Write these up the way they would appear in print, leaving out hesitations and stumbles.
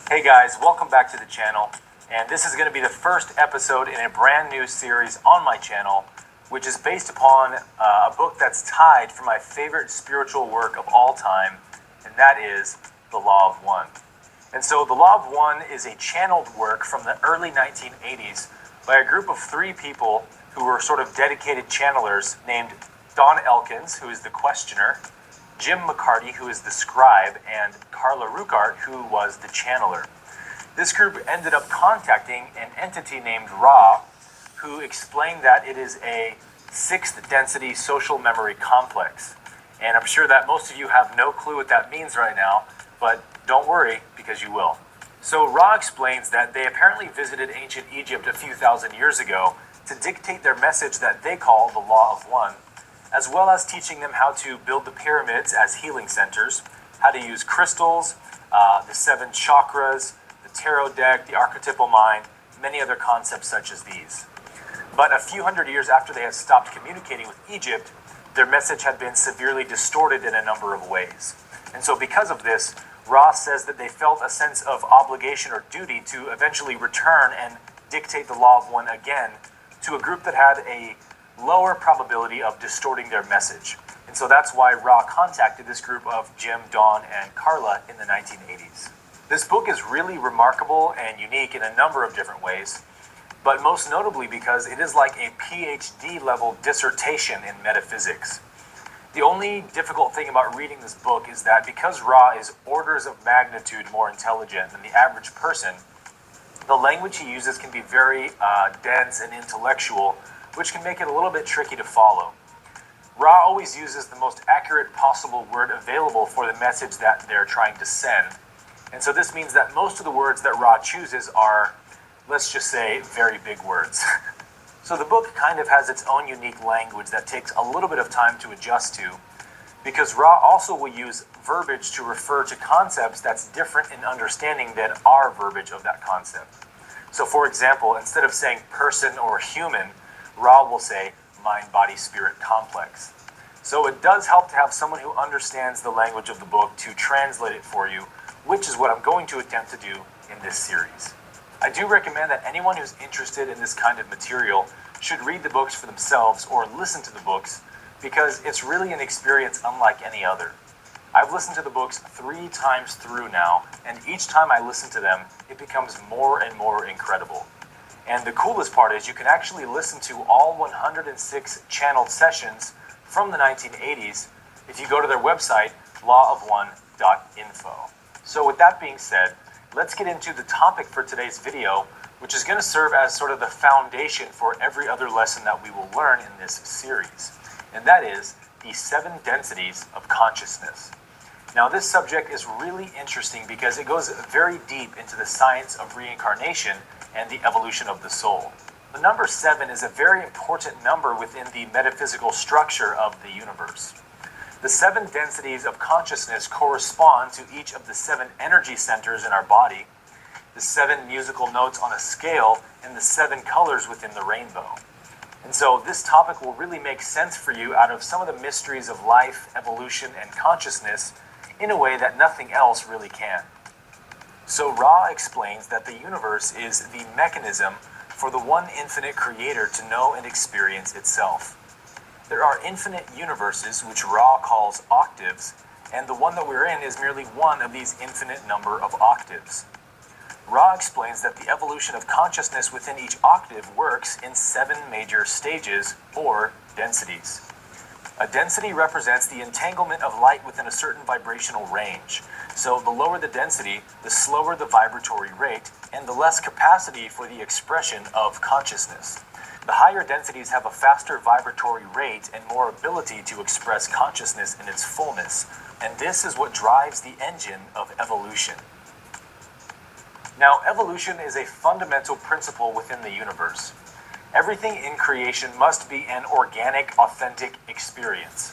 Hey guys, welcome back to the channel, and this is going to be the first episode in a brand new series on my channel, which is based upon a book that's tied for my favorite spiritual work of all time, and that is The Law of One. And so The Law of One is a channeled work from the early 1980s by a group of three people who were sort of dedicated channelers named Don Elkins, who is the questioner, Jim McCarty, who is the scribe, and Carla Ruckart, who was the channeler. This group ended up contacting an entity named Ra, who explained that it is a sixth density social memory complex. And I'm sure that most of you have no clue what that means right now, but don't worry, because you will. So Ra explains that they apparently visited ancient Egypt a few thousand years ago to dictate their message that they call the Law of One, as well as teaching them how to build the pyramids as healing centers, how to use crystals, the 7 chakras, the tarot deck, the archetypal mind, many other concepts such as these. But a few hundred years after they had stopped communicating with Egypt, their message had been severely distorted in a number of ways. And so because of this, Ra says that they felt a sense of obligation or duty to eventually return and dictate the Law of One again to a group that had a lower probability of distorting their message. And so that's why Ra contacted this group of Jim, Dawn, and Carla in the 1980s. This book is really remarkable and unique in a number of different ways, but most notably because it is like a PhD level dissertation in metaphysics. The only difficult thing about reading this book is that because Ra is orders of magnitude more intelligent than the average person, the language he uses can be very dense and intellectual, which can make it a little bit tricky to follow. Ra always uses the most accurate possible word available for the message that they're trying to send. And so this means that most of the words that Ra chooses are, let's just say, very big words. So the book kind of has its own unique language that takes a little bit of time to adjust to, because Ra also will use verbiage to refer to concepts that's different in understanding than our verbiage of that concept. So for example, instead of saying person or human, Ra will say mind-body-spirit complex. So it does help to have someone who understands the language of the book to translate it for you, which is what I'm going to attempt to do in this series. I do recommend that anyone who's interested in this kind of material should read the books for themselves or listen to the books, because it's really an experience unlike any other. I've listened to the books 3 times through now, and each time I listen to them, it becomes more and more incredible. And the coolest part is you can actually listen to all 106 channeled sessions from the 1980s if you go to their website, lawofone.info. So with that being said, let's get into the topic for today's video, which is going to serve as sort of the foundation for every other lesson that we will learn in this series. And that is the 7 densities of consciousness. Now this subject is really interesting because it goes very deep into the science of reincarnation and the evolution of the soul. The number 7 is a very important number within the metaphysical structure of the universe. The 7 densities of consciousness correspond to each of the 7 energy centers in our body, the 7 musical notes on a scale, and the 7 colors within the rainbow. And so this topic will really make sense for you out of some of the mysteries of life, evolution, and consciousness in a way that nothing else really can. So Ra explains that the universe is the mechanism for the one infinite creator to know and experience itself. There are infinite universes, which Ra calls octaves, and the one that we're in is merely one of these infinite number of octaves. Ra explains that the evolution of consciousness within each octave works in 7 major stages, or densities. A density represents the entanglement of light within a certain vibrational range. So the lower the density, the slower the vibratory rate, and the less capacity for the expression of consciousness. The higher densities have a faster vibratory rate and more ability to express consciousness in its fullness. And this is what drives the engine of evolution. Now, evolution is a fundamental principle within the universe. Everything in creation must be an organic, authentic experience,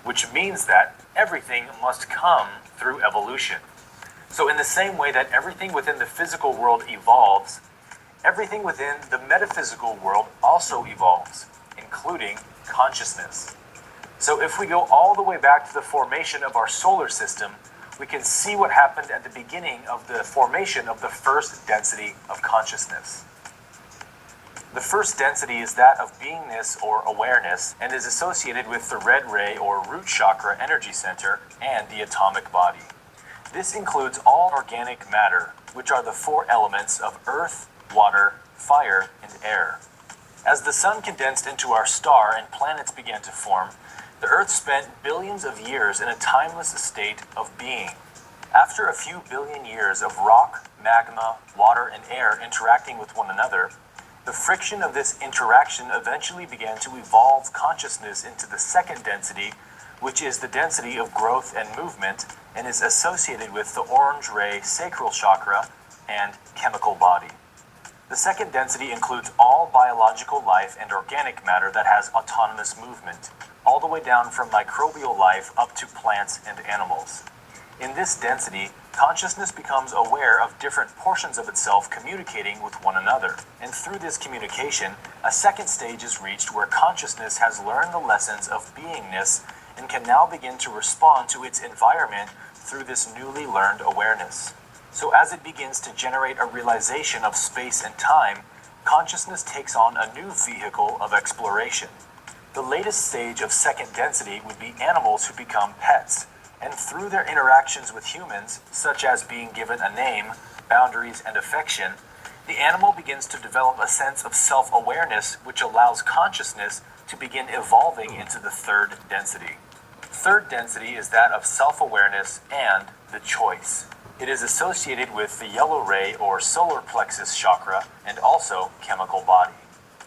which means that everything must come through evolution. So in the same way that everything within the physical world evolves, everything within the metaphysical world also evolves, including consciousness. So if we go all the way back to the formation of our solar system, we can see what happened at the beginning of the formation of the first density of consciousness. The first density is that of beingness or awareness and is associated with the red ray or root chakra energy center and the atomic body. This includes all organic matter, which are the four elements of earth, water, fire, and air. As the sun condensed into our star and planets began to form, the earth spent billions of years in a timeless state of being. After a few billion years of rock, magma, water, and air interacting with one another, the friction of this interaction eventually began to evolve consciousness into the second density, which is the density of growth and movement, and is associated with the orange ray sacral chakra and chemical body. The second density includes all biological life and organic matter that has autonomous movement, all the way down from microbial life up to plants and animals. In this density, consciousness becomes aware of different portions of itself communicating with one another. And through this communication, a second stage is reached where consciousness has learned the lessons of beingness and can now begin to respond to its environment through this newly learned awareness. So as it begins to generate a realization of space and time, consciousness takes on a new vehicle of exploration. The latest stage of second density would be animals who become pets, and through their interactions with humans, such as being given a name, boundaries, and affection, the animal begins to develop a sense of self-awareness which allows consciousness to begin evolving into the third density. Third density is that of self-awareness and the choice. It is associated with the yellow ray or solar plexus chakra and also chemical body.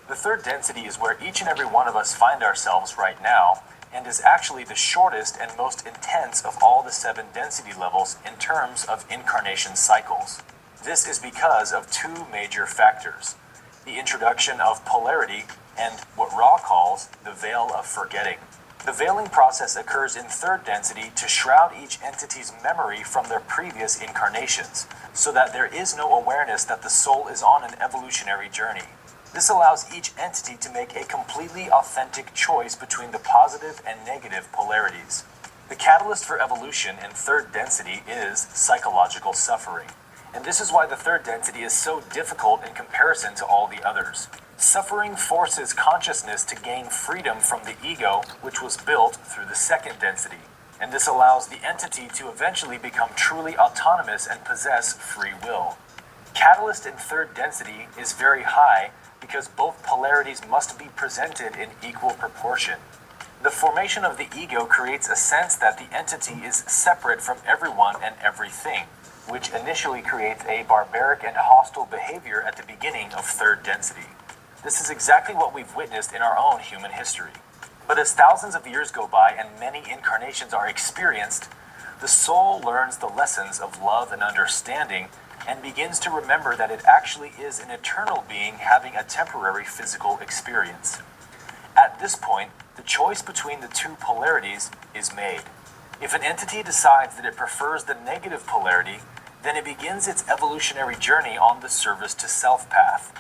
The third density is where each and every one of us find ourselves right now, and is actually the shortest and most intense of all the 7 density levels in terms of incarnation cycles. This is because of 2 major factors: the introduction of polarity and what Ra calls the veil of forgetting. The veiling process occurs in third density to shroud each entity's memory from their previous incarnations, so that there is no awareness that the soul is on an evolutionary journey. This allows each entity to make a completely authentic choice between the positive and negative polarities. The catalyst for evolution in third density is psychological suffering. And this is why the third density is so difficult in comparison to all the others. Suffering forces consciousness to gain freedom from the ego, which was built through the second density. And this allows the entity to eventually become truly autonomous and possess free will. Catalyst in third density is very high because both polarities must be presented in equal proportion. The formation of the ego creates a sense that the entity is separate from everyone and everything, which initially creates a barbaric and hostile behavior at the beginning of third density. This is exactly what we've witnessed in our own human history. But as thousands of years go by and many incarnations are experienced, the soul learns the lessons of love and understanding and begins to remember that it actually is an eternal being having a temporary physical experience. At this point, the choice between the 2 polarities is made. If an entity decides that it prefers the negative polarity, then it begins its evolutionary journey on the service to self path.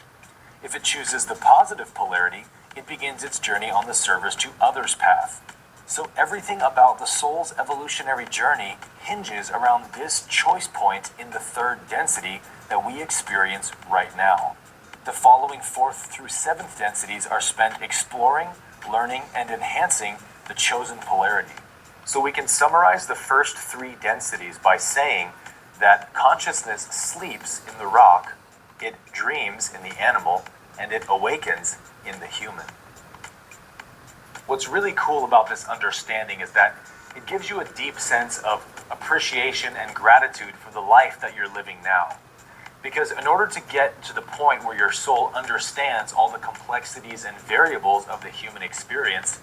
If it chooses the positive polarity, it begins its journey on the service to others path. So everything about the soul's evolutionary journey hinges around this choice point in the third density that we experience right now. The following 4th through 7th densities are spent exploring, learning, and enhancing the chosen polarity. So we can summarize the first 3 densities by saying that consciousness sleeps in the rock, it dreams in the animal, and it awakens in the human. What's really cool about this understanding is that it gives you a deep sense of appreciation and gratitude for the life that you're living now. Because in order to get to the point where your soul understands all the complexities and variables of the human experience,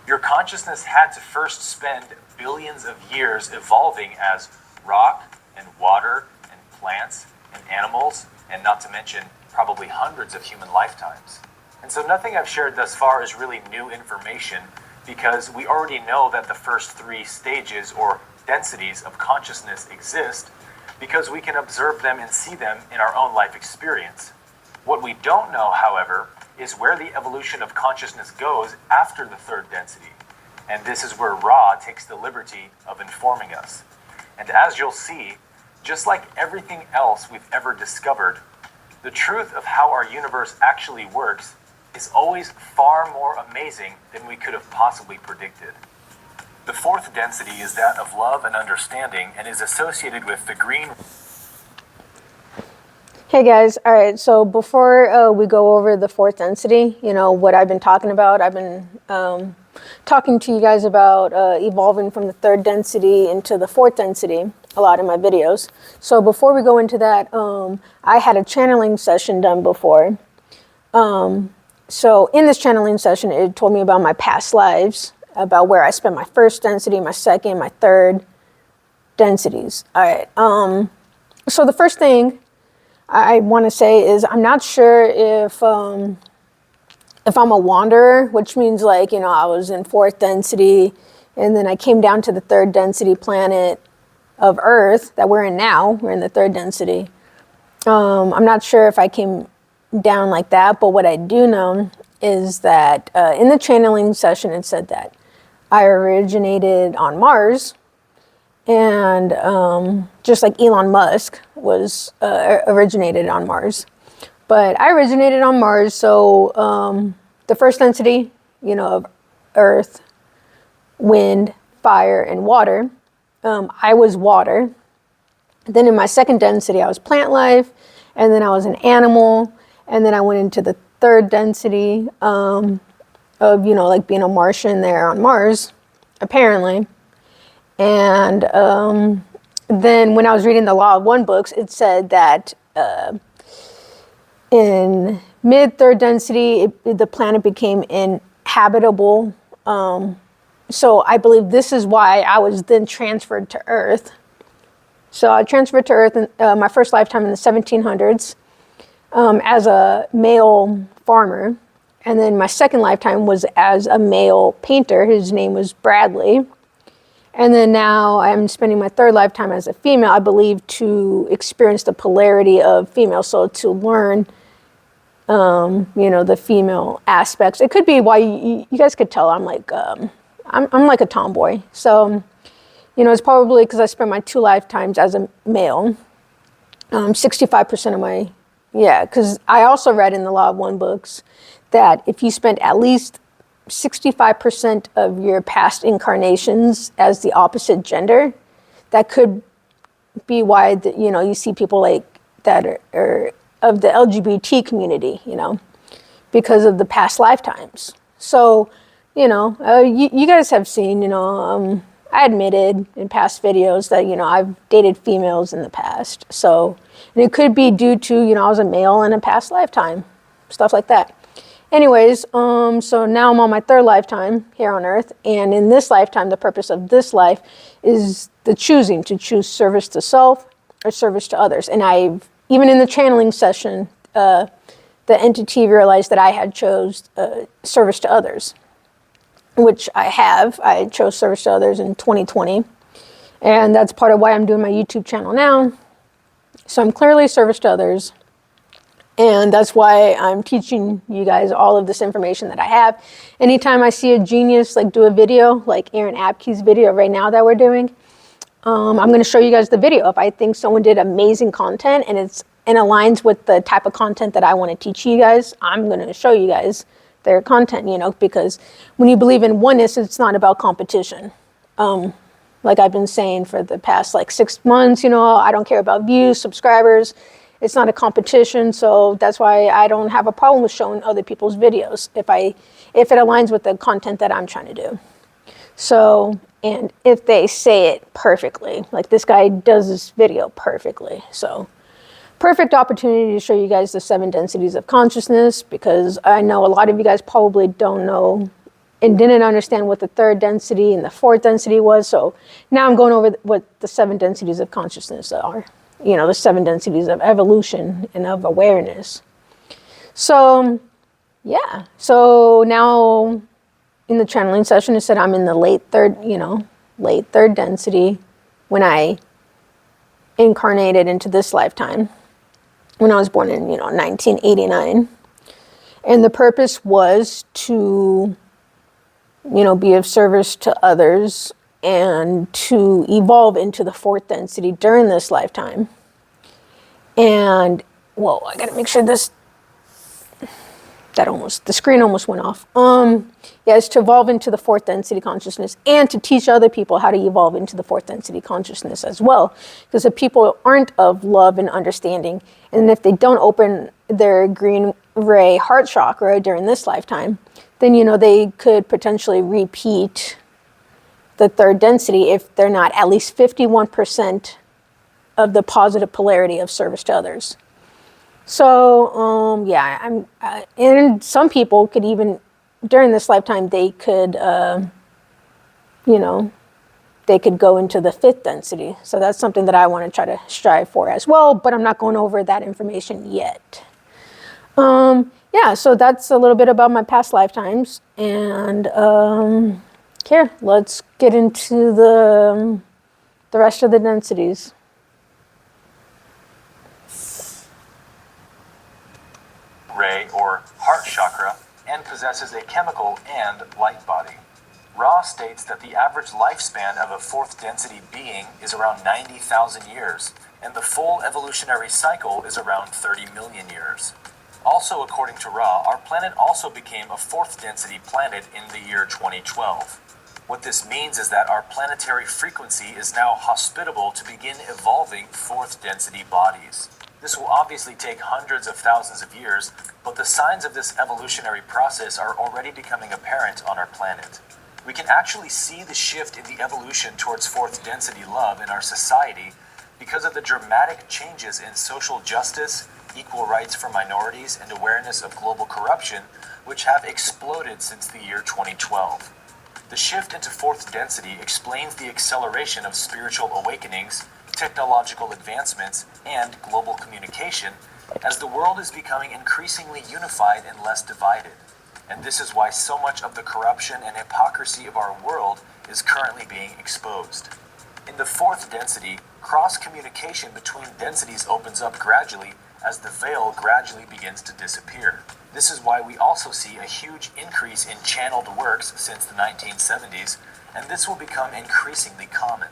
your consciousness had to first spend billions of years evolving as rock and water and plants and animals, and not to mention probably hundreds of human lifetimes. And so nothing I've shared thus far is really new information, because we already know that the first 3 stages or densities of consciousness exist, because we can observe them and see them in our own life experience. What we don't know, however, is where the evolution of consciousness goes after the third density. And this is where Ra takes the liberty of informing us. And as you'll see, just like everything else we've ever discovered, the truth of how our universe actually works is always far more amazing than we could have possibly predicted. The fourth density is that of love and understanding and is associated with the green. Hey guys, all right, so before we go over the fourth density, what I've been talking about, I've been talking to you guys about evolving from the third density into the fourth density a lot in my videos. So before we go into that, I had a channeling session done before. So in this channeling session, it told me about my past lives, about where I spent my first density, my second, my third densities. All right, so the first thing I want to say is I'm not sure if I'm a wanderer, which means I was in fourth density and then I came down to the third density planet of Earth that we're in now. We're in the third density. I'm not sure if I came down like that, but what I do know is that in the channeling session, it said that I originated on Mars. And just like Elon Musk was originated on Mars. But I originated on Mars, so the first density, of earth, wind, fire, and water, I was water. Then in my second density, I was plant life, and then I was an animal, and then I went into the third density of, being a Martian there on Mars, apparently. And then when I was reading the Law of One books, it said that in mid-third density, the planet became inhabitable. So I believe this is why I was then transferred to Earth. So I transferred to Earth in my first lifetime in the 1700s as a male farmer. And then my second lifetime was as a male painter. His name was Bradley. And then now I'm spending my third lifetime as a female, I believe, to experience the polarity of female. So to learn, the female aspects. It could be why you guys could tell I'm like a tomboy. So, it's probably because I spent my two lifetimes as a male. 65% of my, because I also read in the Law of One books that if you spent at least 65% of your past incarnations as the opposite gender, that could be why you see people that are of the LGBT community, because of the past lifetimes. So, you guys have seen, I admitted in past videos that, I've dated females in the past. So, and it could be due to, I was a male in a past lifetime, stuff like that. Anyways, so now I'm on my third lifetime here on Earth, and in this lifetime, the purpose of this life is to choose service to self or service to others. And even in the channeling session, the entity realized that I had chose service to others, which I have. I chose service to others in 2020, and that's part of why I'm doing my YouTube channel now. So I'm clearly service to others. And that's why I'm teaching you guys all of this information that I have. Anytime I see a genius do a video, like Aaron Apke's video right now that we're doing, I'm going to show you guys the video. If I think someone did amazing content and it aligns with the type of content that I want to teach you guys, I'm going to show you guys their content, because when you believe in oneness, it's not about competition. Like I've been saying for the past 6 months, I don't care about views, subscribers. It's not a competition, so that's why I don't have a problem with showing other people's videos if it aligns with the content that I'm trying to do. So, and if they say it perfectly, like this guy does this video perfectly. So, perfect opportunity to show you guys the 7 densities of consciousness, because I know a lot of you guys probably don't know and didn't understand what the third density and the fourth density was. So now I'm going over what the 7 densities of consciousness are. The 7 densities of evolution and of awareness. So, yeah. So now in the channeling session, it said I'm in the late third density when I incarnated into this lifetime, when I was born in, 1989. And the purpose was to, be of service to others and to evolve into the fourth density during this lifetime. And, whoa, I gotta make sure the screen almost went off. Yeah, it's to evolve into the fourth density consciousness and to teach other people how to evolve into the fourth density consciousness as well. Because if people aren't of love and understanding, and if they don't open their green ray heart chakra during this lifetime, then, you know, they could potentially repeat the third density if they're not at least 51% of the positive polarity of service to others. So, yeah, and some people could even, during this lifetime, they could, you know, they could go into the fifth density. So that's something that I want to try to strive for as well, but I'm not going over that information yet. Yeah, so that's a little bit about my past lifetimes. And here, let's get into the rest of the densities. Ray or heart chakra and possesses a chemical and light body. Ra states that the average lifespan of a fourth density being is around 90,000 years, and the full evolutionary cycle is around 30 million years. Also, according to Ra, our planet also became a fourth density planet in the year 2012. What this means is that our planetary frequency is now hospitable to begin evolving fourth density bodies. This will obviously take hundreds of thousands of years, but the signs of this evolutionary process are already becoming apparent on our planet. We can actually see the shift in the evolution towards fourth density love in our society because of the dramatic changes in social justice, equal rights for minorities, and awareness of global corruption, which have exploded since the year 2012. The shift into fourth density explains the acceleration of spiritual awakenings, technological advancements, and global communication as the world is becoming increasingly unified and less divided. And this is why so much of the corruption and hypocrisy of our world is currently being exposed. In the fourth density, cross-communication between densities opens up gradually as the veil gradually begins to disappear. This is why we also see a huge increase in channeled works since the 1970s, and this will become increasingly common.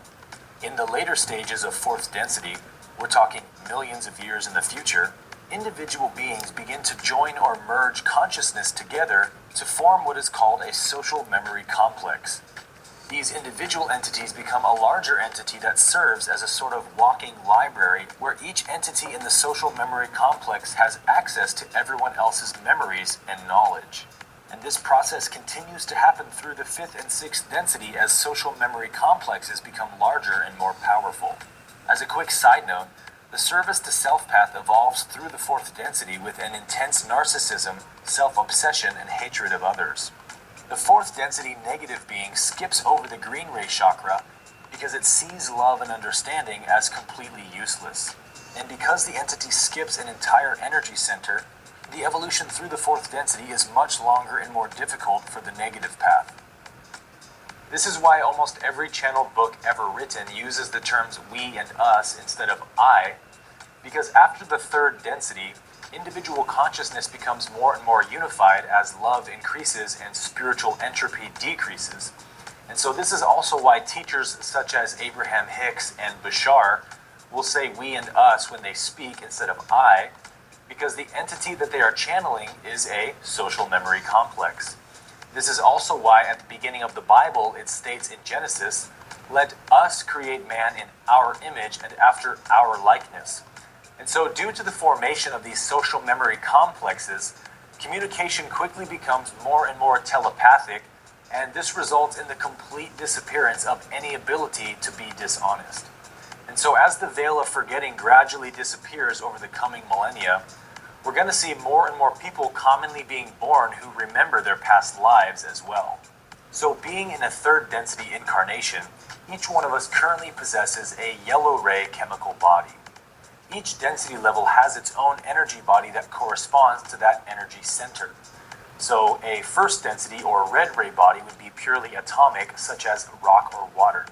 In the later stages of fourth density, we're talking millions of years in the future, individual beings begin to join or merge consciousness together to form what is called a social memory complex. These individual entities become a larger entity that serves as a sort of walking library where each entity in the social memory complex has access to everyone else's memories and knowledge. And this process continues to happen through the fifth and sixth density as social memory complexes become larger and more powerful. As a quick side note, the service to self path evolves through the fourth density with an intense narcissism, self-obsession, and hatred of others. The fourth density negative being skips over the green ray chakra because it sees love and understanding as completely useless. And because the entity skips an entire energy center, the evolution through the fourth density is much longer and more difficult for the negative path. This is why almost every channeled book ever written uses the terms we and us instead of I, because after the third density, individual consciousness becomes more and more unified as love increases and spiritual entropy decreases. And so this is also why teachers such as Abraham Hicks and Bashar will say we and us when they speak instead of I, because the entity that they are channeling is a social memory complex. This is also why at the beginning of the Bible it states in Genesis, "Let us create man in our image and after our likeness." And so due to the formation of these social memory complexes, communication quickly becomes more and more telepathic, and this results in the complete disappearance of any ability to be dishonest. And so as the veil of forgetting gradually disappears over the coming millennia, we're going to see more and more people commonly being born who remember their past lives as well. So being in a third density incarnation, each one of us currently possesses a yellow ray chemical body. Each density level has its own energy body that corresponds to that energy center. So a first density or red ray body would be purely atomic, such as rock or water.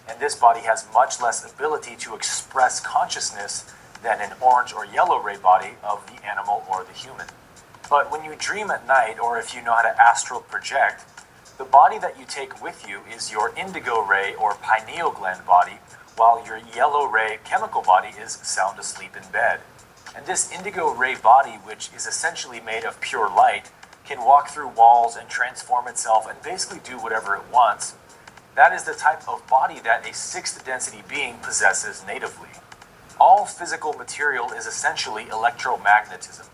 And this body has much less ability to express consciousness than an orange or yellow ray body of the animal or the human. But when you dream at night, or if you know how to astral project, The body that you take with you is your indigo ray or pineal gland body, while your yellow ray chemical body is sound asleep in bed. And this indigo ray body, which is essentially made of pure light, can walk through walls and transform itself and basically do whatever it wants. That is the type of body that a 6th density being possesses natively. All physical material is essentially electromagnetism.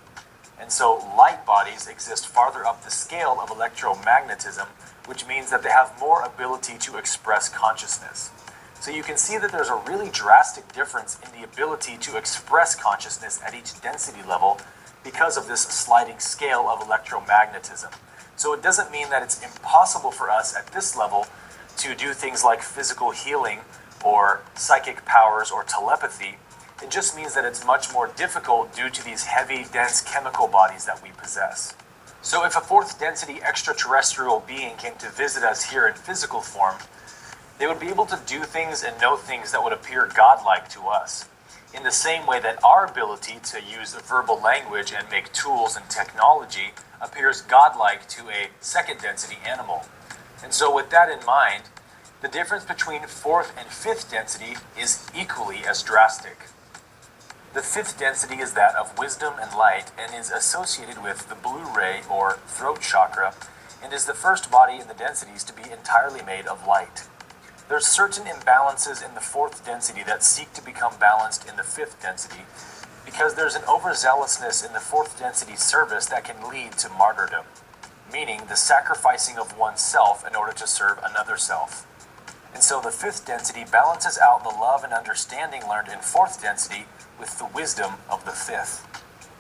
And so light bodies exist farther up the scale of electromagnetism, which means that they have more ability to express consciousness. So you can see that there's a really drastic difference in the ability to express consciousness at each density level because of this sliding scale of electromagnetism. So it doesn't mean that it's impossible for us at this level to do things like physical healing or psychic powers or telepathy. It just means that it's much more difficult due to these heavy, dense chemical bodies that we possess. So if a 4th density extraterrestrial being came to visit us here in physical form, they would be able to do things and know things that would appear godlike to us, in the same way that our ability to use verbal language and make tools and technology appears godlike to a 2nd density animal. And so with that in mind, the difference between 4th and 5th density is equally as drastic. The 5th density is that of wisdom and light and is associated with the blue ray or throat chakra and is the first body in the densities to be entirely made of light. There's certain imbalances in the 4th density that seek to become balanced in the 5th density because there's an overzealousness in the 4th density service that can lead to martyrdom, meaning the sacrificing of oneself in order to serve another self. And so the 5th density balances out the love and understanding learned in 4th density with the wisdom of the 5th.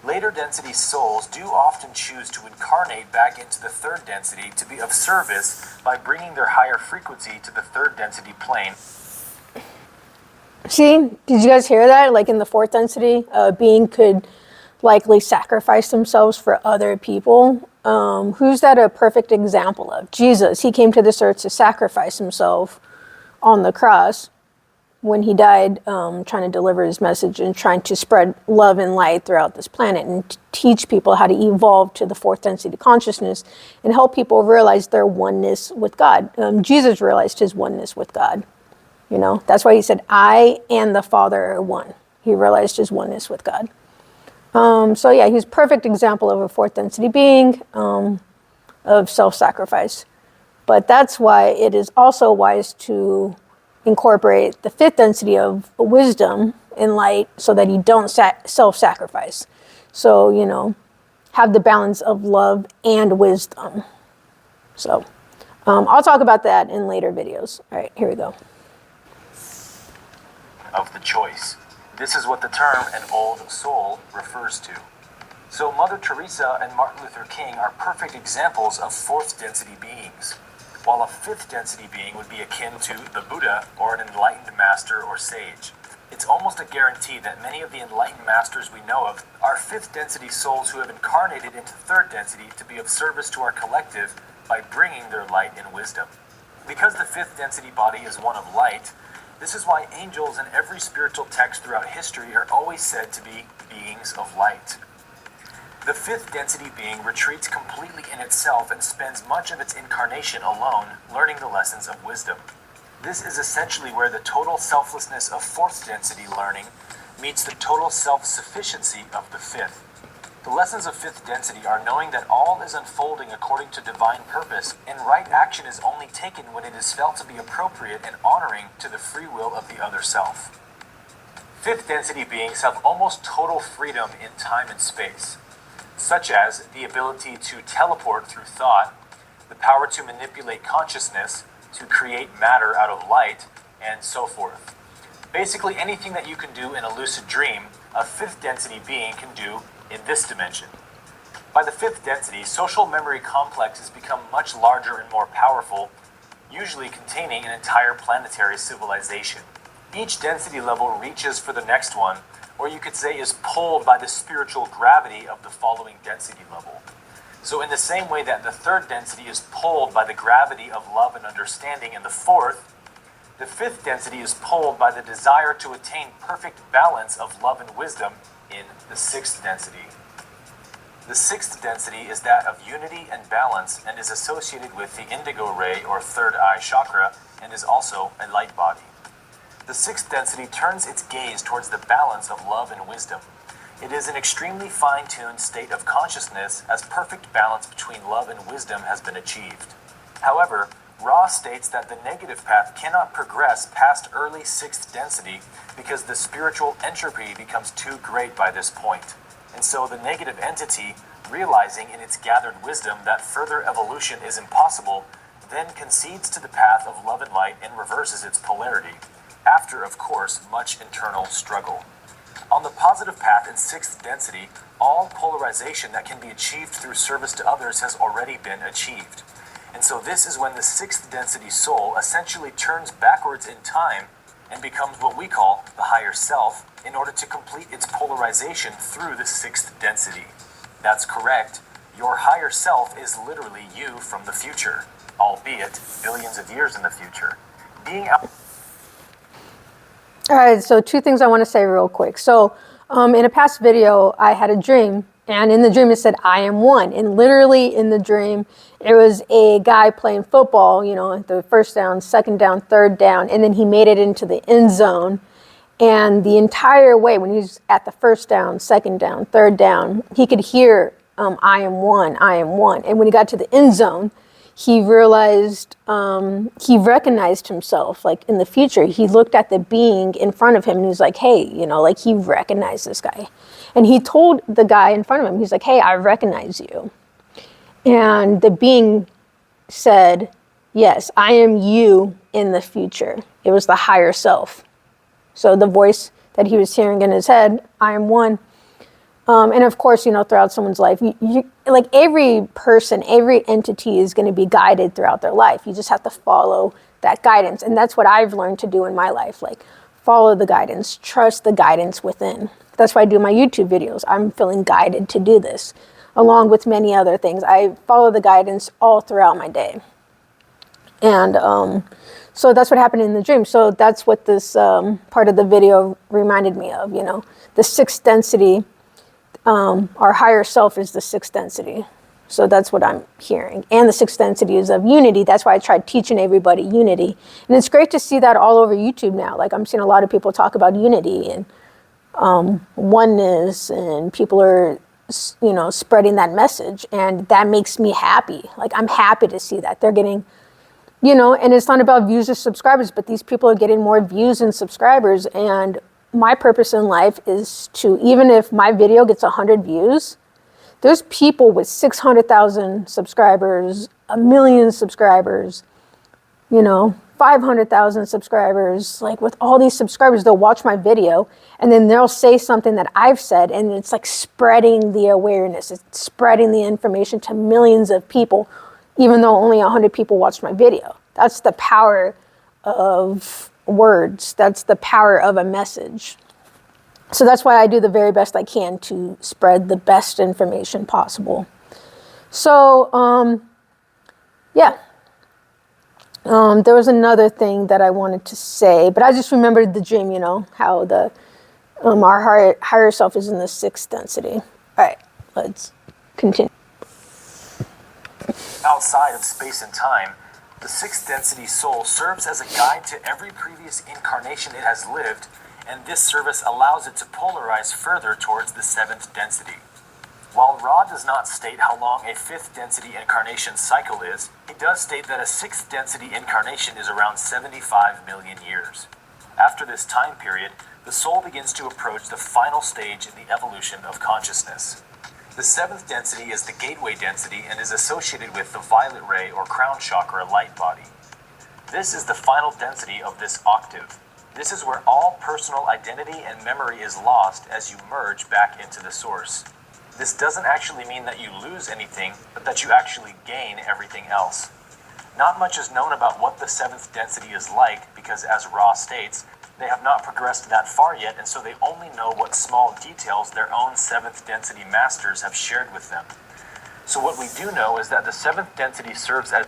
Later density souls do often choose to incarnate back into the 3rd density to be of service by bringing their higher frequency to the 3rd density plane. See, did you guys hear that? Like in the 4th density, a being could likely sacrifice themselves for other people. Who's that a perfect example of? Jesus. He came to this earth to sacrifice himself on the cross when he died, trying to deliver his message and trying to spread love and light throughout this planet and teach people how to evolve to the 4th density consciousness and help people realize their oneness with God. Jesus realized his oneness with God. You know, that's why he said, I and the Father are one. He realized his oneness with God. So yeah, he's a perfect example of a 4th density being, of self-sacrifice. But that's why it is also wise to incorporate the 5th density of wisdom and light so that you don't self-sacrifice. So, you know, have the balance of love and wisdom. So, I'll talk about that in later videos. All right, here we go. Of the choice. This is what the term an old soul refers to. So Mother Teresa and Martin Luther King are perfect examples of 4th density beings, while a 5th density being would be akin to the Buddha or an enlightened master or sage. It's almost a guarantee that many of the enlightened masters we know of are 5th density souls who have incarnated into 3rd density to be of service to our collective by bringing their light and wisdom. Because the 5th density body is one of light, this is why angels in every spiritual text throughout history are always said to be beings of light. The 5th density being retreats completely in itself and spends much of its incarnation alone, learning the lessons of wisdom. This is essentially where the total selflessness of 4th density learning meets the total self-sufficiency of the 5th. The lessons of 5th density are knowing that all is unfolding according to divine purpose, and right action is only taken when it is felt to be appropriate and honoring to the free will of the other self. 5th density beings have almost total freedom in time and space, such as the ability to teleport through thought, the power to manipulate consciousness, to create matter out of light, and so forth. Basically anything that you can do in a lucid dream, a 5th density being can do in this dimension. By the 5th density, social memory complexes become much larger and more powerful, usually containing an entire planetary civilization. Each density level reaches for the next one, or you could say is pulled by the spiritual gravity of the following density level. So in the same way that the 3rd density is pulled by the gravity of love and understanding in the 4th, the 5th density is pulled by the desire to attain perfect balance of love and wisdom in the 6th density. The sixth density is that of unity and balance and is associated with the indigo ray or third eye chakra and is also a light body. The sixth density turns its gaze towards the balance of love and wisdom. It is an extremely fine-tuned state of consciousness as perfect balance between love and wisdom has been achieved. However, Ra states that the negative path cannot progress past early sixth density because the spiritual entropy becomes too great by this point. And so the negative entity, realizing in its gathered wisdom that further evolution is impossible, then concedes to the path of love and light and reverses its polarity, after, of course, much internal struggle. On the positive path in sixth density, all polarization that can be achieved through service to others has already been achieved. And so this is when the sixth density soul essentially turns backwards in time and becomes what we call the higher self in order to complete its polarization through the sixth density. That's correct. Your higher self is literally you from the future, albeit billions of years in the future. Being out. All right, so two things I want to say real quick. So in a past video, I had a dream, and in the dream it said, I am one. And literally in the dream, it was a guy playing football, you know, the first down, second down, third down, and then he made it into the end zone. And the entire way, when he was at the first down, second down, third down, he could hear, I am one, I am one. And when he got to the end zone, he realized, he recognized himself, like in the future. He looked at the being in front of him and he was like, hey, you know, like he recognized this guy. And he told the guy in front of him, he's like, hey, I recognize you. And the being said, yes, I am you in the future. It was the higher self. So the voice that he was hearing in his head, I am one. And of course, you know, throughout someone's life, like every person, every entity is going to be guided throughout their life. You just have to follow that guidance. And that's what I've learned to do in my life. Like follow the guidance, trust the guidance within. That's why I do my YouTube videos. I'm feeling guided to do this, along with many other things. I follow the guidance all throughout my day. And so that's what happened in the dream. So that's what this part of the video reminded me of, you know, the sixth density. Our higher self is the sixth density. So that's what I'm hearing. And the sixth density is of unity. That's why I tried teaching everybody unity. And it's great to see that all over YouTube now. Like I'm seeing a lot of people talk about unity and oneness, and people are, you know, spreading that message. And that makes me happy. Like I'm happy to see that. They're getting, you know, and it's not about views or subscribers, but these people are getting more views and subscribers. And my purpose in life is to, even if my video gets 100 views, there's people with 600,000 subscribers, 1 million subscribers, you know, 500,000 subscribers. Like with all these subscribers, they'll watch my video and then they'll say something that I've said, and it's like spreading the awareness. It's spreading the information to millions of people, even though only 100 people watched my video. That's the power of words. That's the power of a message. So that's why I do the very best I can to spread the best information possible. So, yeah. There was another thing that I wanted to say, but I just remembered the dream, you know, how the our higher self is in the sixth density. All right, let's continue. Outside of space and time, the sixth density soul serves as a guide to every previous incarnation it has lived, and this service allows it to polarize further towards the seventh density. While Ra does not state how long a fifth density incarnation cycle is, he does state that a sixth density incarnation is around 75 million years. After this time period, the soul begins to approach the final stage in the evolution of consciousness. The seventh density is the gateway density and is associated with the violet ray or crown chakra light body. This is the final density of this octave. This is where all personal identity and memory is lost as you merge back into the source. This doesn't actually mean that you lose anything, but that you actually gain everything else. Not much is known about what the seventh density is like because, as Ra states, they have not progressed that far yet, and so they only know what small details their own seventh density masters have shared with them. So what we do know is that the seventh density serves as...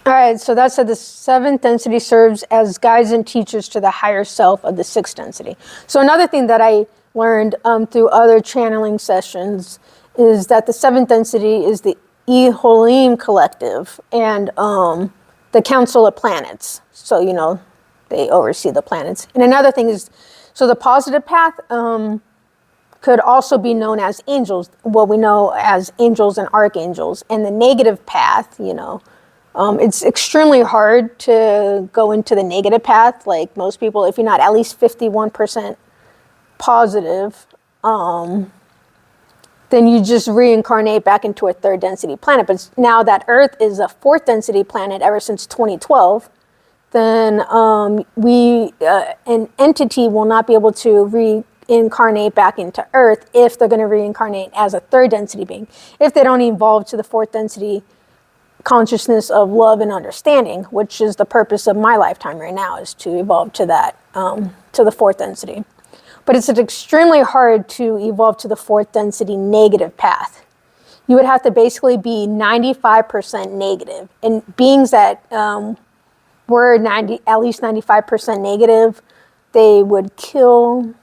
All right, so that said the seventh density serves as guides and teachers to the higher self of the sixth density. So another thing that I learned through other channeling sessions is that the seventh density is the Elohim collective and the Council of Planets. So, you know, they oversee the planets. And another thing is, so the positive path could also be known as angels, what we know as angels and archangels. And the negative path, you know, it's extremely hard to go into the negative path. Like most people, if you're not at least 51% positive, then you just reincarnate back into a third density planet. But now that Earth is a fourth density planet ever since 2012, then an entity will not be able to reincarnate back into Earth if they're going to reincarnate as a third density being, if they don't evolve to the fourth density consciousness of love and understanding, which is the purpose of my lifetime right now, is to evolve to that, to the fourth density. But it's extremely hard to evolve to the fourth density negative path. You would have to basically be 95% negative. And beings that were at least 95% negative, they would kill,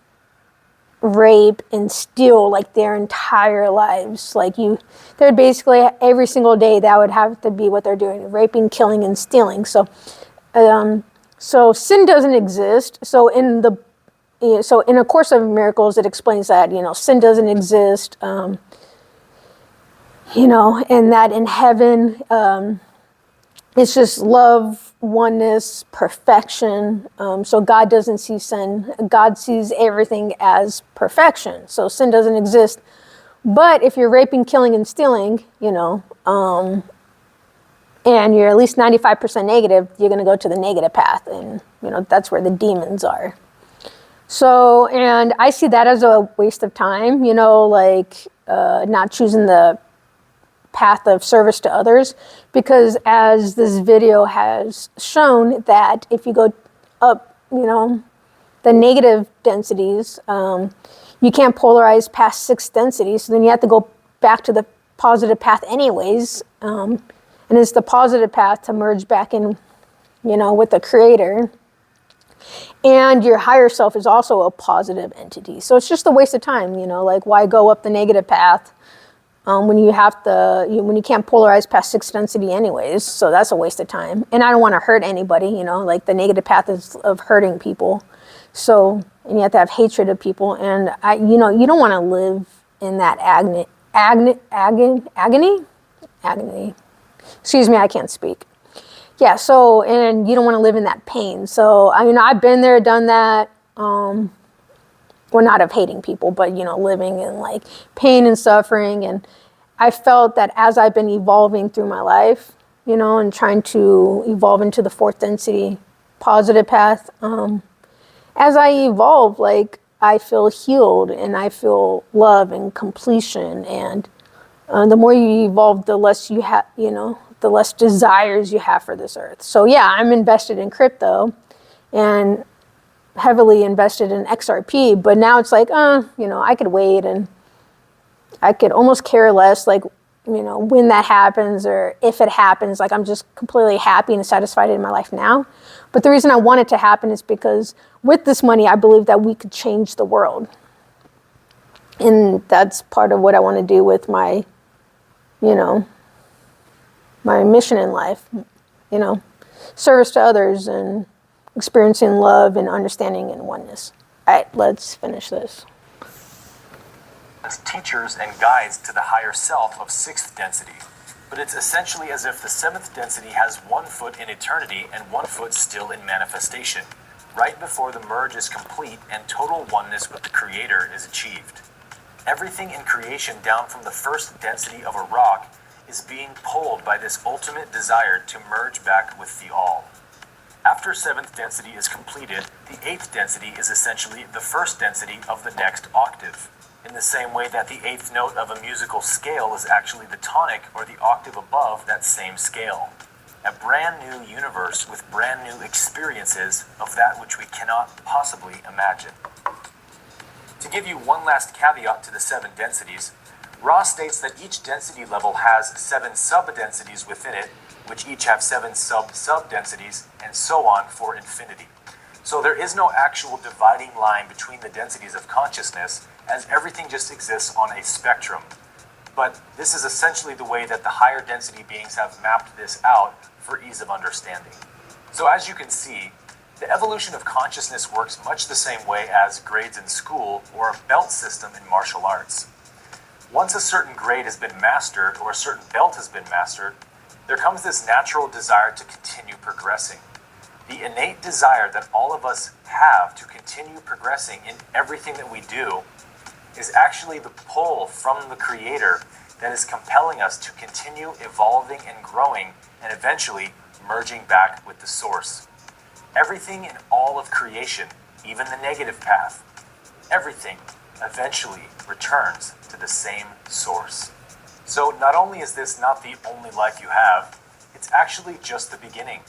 rape, and steal like their entire lives. Like they're basically every single day that would have to be what they're doing: raping, killing, and stealing. So sin doesn't exist. So in A Course of Miracles, it explains that, you know, sin doesn't exist, you know, and that in heaven, it's just love, oneness, perfection. So God doesn't see sin. God sees everything as perfection. So sin doesn't exist. But if you're raping, killing, and stealing, you know, and you're at least 95% negative, you're going to go to the negative path. And, you know, that's where the demons are. So, and I see that as a waste of time, you know, like not choosing the path of service to others, because as this video has shown, that if you go up, you know, the negative densities, you can't polarize past 6 densities, so then you have to go back to the positive path anyways, and it's the positive path to merge back in, you know, with the Creator. And your higher self is also a positive entity. So it's just a waste of time, you know, like why go up the negative path when you have to, when you can't polarize past 6 density anyways. So that's a waste of time. And I don't want to hurt anybody, you know, like the negative path is of hurting people. So, and you have to have hatred of people. And you know, you don't want to live in that agony. Excuse me, I can't speak. Yeah, so, and you don't want to live in that pain. So, I mean, I've been there, done that. Well, not of hating people, but, you know, living in like pain and suffering. And I felt that as I've been evolving through my life, you know, and trying to evolve into the fourth density positive path, as I evolve, like, I feel healed and I feel love and completion. And the more you evolve, the less you have, you know, the less desires you have for this earth. So yeah, I'm invested in crypto and heavily invested in XRP, but now it's like, you know, I could wait and I could almost care less, like, you know, when that happens or if it happens. Like, I'm just completely happy and satisfied in my life now. But the reason I want it to happen is because with this money, I believe that we could change the world. And that's part of what I want to do with my, you know, my mission in life, you know, service to others and experiencing love and understanding and oneness. All right, let's finish this. As teachers and guides to the higher self of 6th density, but it's essentially as if the 7th density has 1 foot in eternity and 1 foot still in manifestation, right before the merge is complete and total oneness with the Creator is achieved. Everything in creation down from the 1st density of a rock is being pulled by this ultimate desire to merge back with the all. After 7th density is completed, the 8th density is essentially the 1st density of the next octave, in the same way that the 8th note of a musical scale is actually the tonic or the octave above that same scale. A brand new universe with brand new experiences of that which we cannot possibly imagine. To give you one last caveat to the 7 densities, Ra states that each density level has 7 sub-densities within it, which each have 7 sub-densities, and so on for infinity. So there is no actual dividing line between the densities of consciousness, as everything just exists on a spectrum. But this is essentially the way that the higher density beings have mapped this out for ease of understanding. So as you can see, the evolution of consciousness works much the same way as grades in school or a belt system in martial arts. Once a certain grade has been mastered or a certain belt has been mastered, there comes this natural desire to continue progressing. The innate desire that all of us have to continue progressing in everything that we do is actually the pull from the Creator that is compelling us to continue evolving and growing and eventually merging back with the Source. Everything in all of creation, even the negative path, everything eventually returns to the same Source. So not only is this not the only life you have, it's actually just the beginning.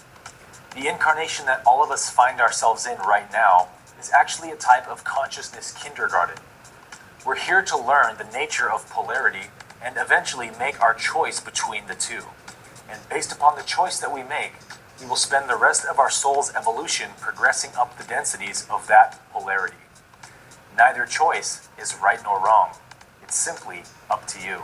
The incarnation that all of us find ourselves in right now is actually a type of consciousness kindergarten. We're here to learn the nature of polarity and eventually make our choice between the two. And based upon the choice that we make, we will spend the rest of our soul's evolution progressing up the densities of that polarity. Neither choice is right nor wrong. It's simply up to you.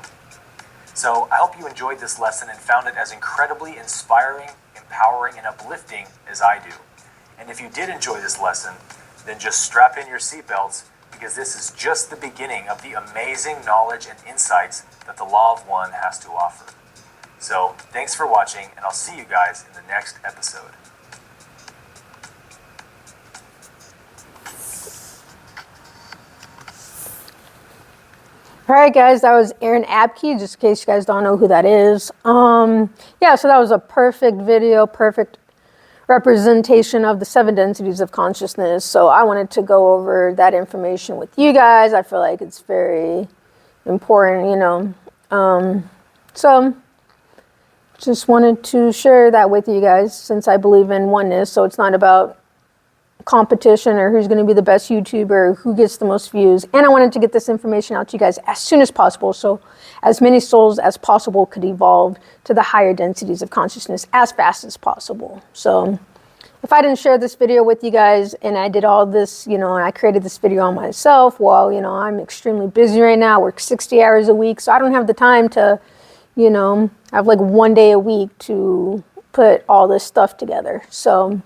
So I hope you enjoyed this lesson and found it as incredibly inspiring, empowering, and uplifting as I do. And if you did enjoy this lesson, then just strap in your seatbelts, because this is just the beginning of the amazing knowledge and insights that the Law of One has to offer. So thanks for watching, and I'll see you guys in the next episode. All right, guys, that was Aaron Abke, just in case you guys don't know who that is. Yeah, so that was a perfect video, perfect representation of the 7 densities of consciousness. So I wanted to go over that information with you guys. I feel like it's very important, you know. So just wanted to share that with you guys, since I believe in oneness. So it's not about competition or who's going to be the best YouTuber, who gets the most views. And I wanted to get this information out to you guys as soon as possible, so as many souls as possible could evolve to the higher densities of consciousness as fast as possible. So if I didn't share this video with you guys, and I did all this, you know, and I created this video on myself, well, you know, I'm extremely busy right now. I work 60 hours a week, so I don't have the time to, you know, have like one day a week to put all this stuff together. So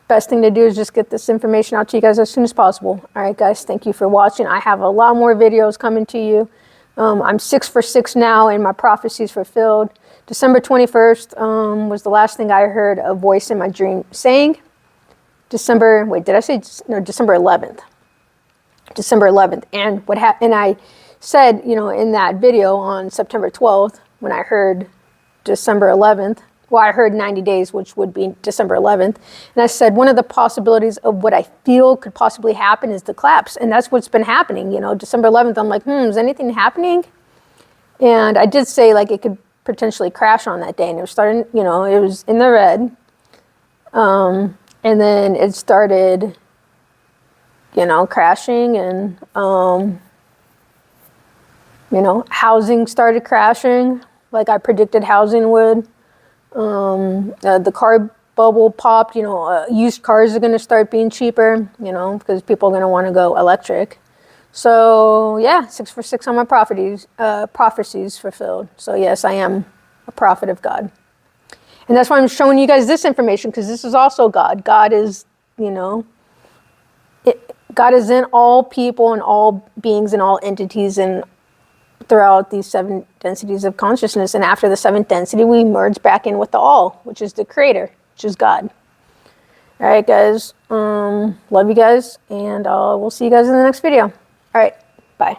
best thing to do is just get this information out to you guys as soon as possible. All right, guys, thank you for watching. I have a lot more videos coming to you. I'm 6 for 6 now, and my prophecies fulfilled. December 21st was the last thing I heard a voice in my dream saying. December 11th. December 11th. And what happened? And I said, you know, in that video on September 12th, when I heard December 11th, well, I heard 90 days, which would be December 11th. And I said, one of the possibilities of what I feel could possibly happen is the collapse. And that's what's been happening. You know, December 11th, I'm like, is anything happening? And I did say, like, it could potentially crash on that day. And it was starting, you know, it was in the red. And then it started, you know, crashing. And, you know, housing started crashing, like I predicted housing would. The car bubble popped, you know, used cars are going to start being cheaper, you know, because people are going to want to go electric. So yeah, 6 for 6 on my prophecies fulfilled. So yes, I am a prophet of God. And that's why I'm showing you guys this information, because this is also God. God is, you know, God is in all people and all beings and all entities and throughout these 7 densities of consciousness. And after the 7th density, we merge back in with the all, which is the Creator, which is God. All right, guys. Love you guys, and we'll see you guys in the next video. All right, bye.